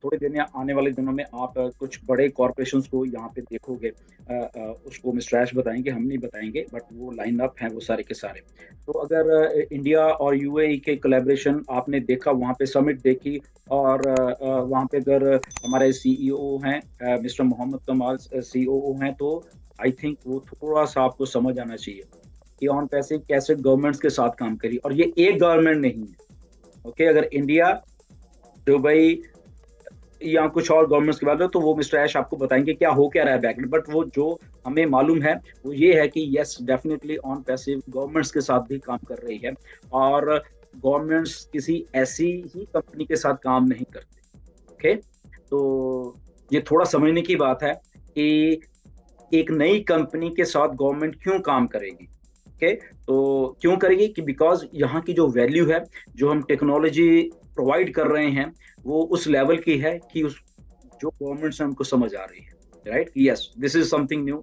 थोड़ी देर में आने वाले दिनों में आप कुछ बड़े कॉर्पोरेशंस को यहाँ पे देखोगे, उसको मिस्टर ऐश बताएँगे, हम नहीं बताएँगे, बट वो लाइन अप हैं वो सारे के सारे। तो अगर इंडिया और यूएई के कोलैबोरेशन आपने देखा, वहाँ पे समिट देखी और वहाँ पे अगर हमारे सीईओ हैं, मिस्टर मोहम्मद कमाल सीओओ हैं, तो आई थिंक वो थोड़ा-सा आपको समझ आना चाहिए कि ऑन पैसे कैसे गवर्नमेंट्स के साथ काम करी, और ये एक गवर्नमेंट नहीं है, ओके? अगर इंडिया, दुबई या कुछ और गवर्नमेंट्स की बात है, तो वो मिस्टर ऐश आपको बताएँगे क्या हो क्या रहा है बैकएंड। बट वो जो हमें मालूम है, वो ये है कि yes definitely on passive governments के साथ भी काम कर रही है, और गवर्नमेंट्स किसी ऐसी ही कंपनी के साथ काम नहीं करते, ओके? तो ये थोड़ा समझने की बात है कि एक नई कंपनी के साथ गवर्नमेंट क्यों काम करेगी, ओके? तो क्यों करेगी कि बिकॉज़ यहाँ की जो वैल्यू है, जो हम टेक्नोलॉजी प्रोवाइड कर रहे हैं, वो उस लेवल की है कि उस जो गवर्नमेंट से हमको समझ आ रही है, right? Yes, this is something new.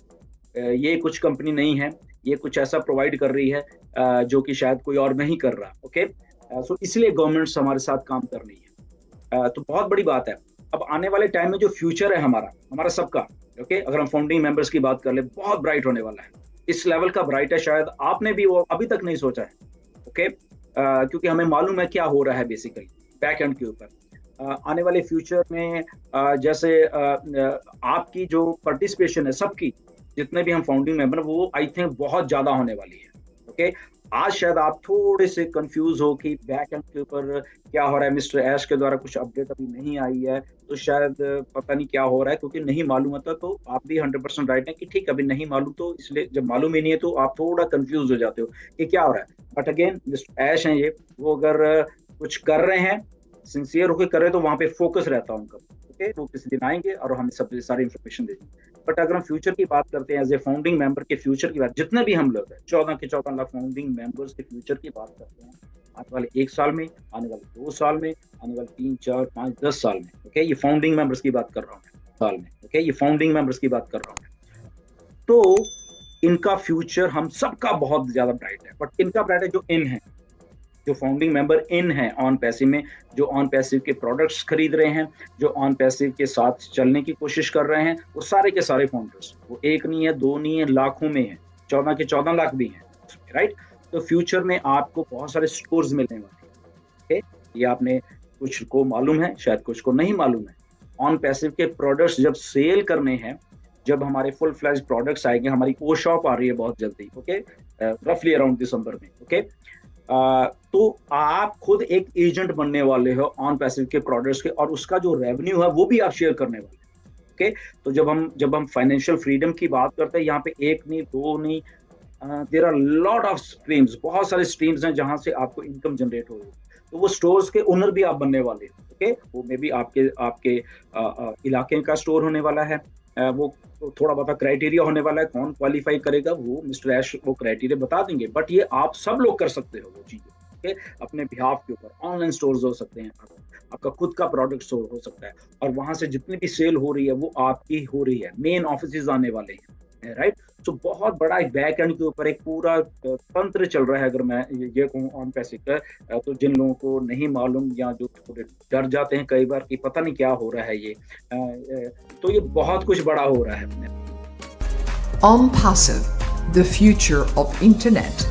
ये कुछ कंपनी नहीं है, ये कुछ ऐसा प्रोवाइड कर रही है जो कि शायद कोई और नहीं कर रहा, ओके? सो इसलिए गवर्नमेंट्स हमारे साथ काम कर रही है। तो बहुत बड़ी बात है। अब आने वाले टाइम में जो फ्यूचर है हमारा, हमारा सबका, ओके? अगर हम फाउंडिंग मेंबर्स की बात कर लें, बहुत ब्राइट होने वाला है। इस लेवल का ब्राइट है शायद आपने भी वो अभी तक नहीं सोचा है, ओके? क्योंकि हमें मालूम है क्या हो रहा है बेसिकली बैक एंड के ऊपर। आने वाले फ्यूचर में जैसे आपकी जो पार्टिसिपेशन है सबकी, जितने भी हम फाउंडिंग मेंबर हैं, वो आई थिंक बहुत ज़्यादा होने वाली है, ओके? आज शायद आप थोड़े से कंफ्यूज हो कि बैक एंड के ऊपर क्या हो रहा है, मिस्टर ऐश के द्वारा कुछ अपडेट अभी नहीं आई है, तो शायद पता नहीं क्या हो रहा है, क्योंकि नहीं मालूम होता तो आप भी 100% राइट है कि ठीक अभी नहीं मालूम, तो इसलिए जब मालूम ही नहीं है तो आप थोड़ा कंफ्यूज हो जाते हो कि क्या हो रहा है। बट अगेन मिस्टर ऐश हैं ये, वो अगर कुछ कर रहे हैं, सिंसियर होकर कर रहे हैं, तो वहाँ पे फोकस रहता है उनका, ओके? वो किसी दिन आएँगे और हमें सब सारी इन्फॉर्मेशन देंगे। बट अगर हम फ्यूचर की बात करते हैं, एज़ ए फाउंडिंग मेंबर के फ्यूचर की बात, जितने भी हम लोग हैं, 14 के 14 लाख फाउंडिंग मेंबर्स के फ्यूचर की बात करते हैं, आने वाले 1 साल में, आने वाले 2 साल में, आने वाले 3, 4, 5, 10 साल में, ओके? ये फाउंडिंग मेंबर्स की बात कर रहा हूँ मैं, साल में, ओके? ये फाउंडिंग मेंबर्स की बात कर रहा हूँ मैं। तो इनका फ्यूचर हम सबका बहुत ज़्यादा ब्राइट है, बट इनका ब्राइट है जो इन है, जो फाउंडिंग मेंबर इन हैं ऑन पैसिव में, जो ऑन पैसिव के प्रोडक्ट्स खरीद रहे हैं, जो ऑन पैसिव के साथ चलने की कोशिश कर रहे हैं, वो सारे के सारे फाउंडर्स, वो एक नहीं है, दो नहीं है, लाखों में है, 14 के 14 लाख भी हैं, राइट? तो फ्यूचर में आपको बहुत सारे स्टोर्स मिलने वाले हैं, ओके? ये आपने कुछ को मालूम है, शायद कुछ को नहीं मालूम है। ऑन पैसिव के प्रोडक्ट्स जब सेल करने हैं, जब हमारे फुल फ्लैज प्रोडक्ट्स आएंगे, हमारी ओ शॉप आ रही है बहुत जल्दी, ओके? रफली अराउंड दिसंबर में, ओके? तो आप खुद एक एजेंट बनने वाले हो ऑन पैसिव के प्रोडक्ट्स के, और उसका जो रेवेन्यू है वो भी आप शेयर करने वाले हैं, ओके? तो जब हम फाइनेंशियल फ्रीडम की बात करते हैं, यहाँ पे एक नहीं, दो नहीं, there are lot of streams, बहुत सारे स्ट्रीम्स हैं जहां से आपको इनकम जनरेट हो रही है। तो वो स्टोर्स के ओनर भी आप बनने वाले हैं, ओके? वो मे बी आपके आपके इलाके का स्टोर होने वाला है। वो थोड़ा बहुत क्राइटेरिया होने वाला है, कौन क्वालिफाई करेगा वो मिस्टर ऐश वो क्राइटेरिया बता देंगे, बट ये आप सब लोग कर सकते हो वो चीजें, ओके? अपने बिहाफ के ऊपर ऑनलाइन स्टोर्स हो सकते हैं, आपका खुद का प्रोडक्ट स्टोर हो सकता है, और वहां से जितनी भी सेल हो रही है वो आपकी हो रही है। मेन ऑफिस आने वाले हैं, राइट? तो बहुत बड़ा एक बैक एंड के ऊपर एक पूरा तंत्र चल रहा है, अगर मैं ये कहूँ ऑन पैसे का। तो जिन लोगों को नहीं मालूम या जो थोड़े डर जाते हैं कई बार कि पता नहीं क्या हो रहा है ये, तो ये बहुत कुछ बड़ा हो रहा है। On Passive, the future of internet.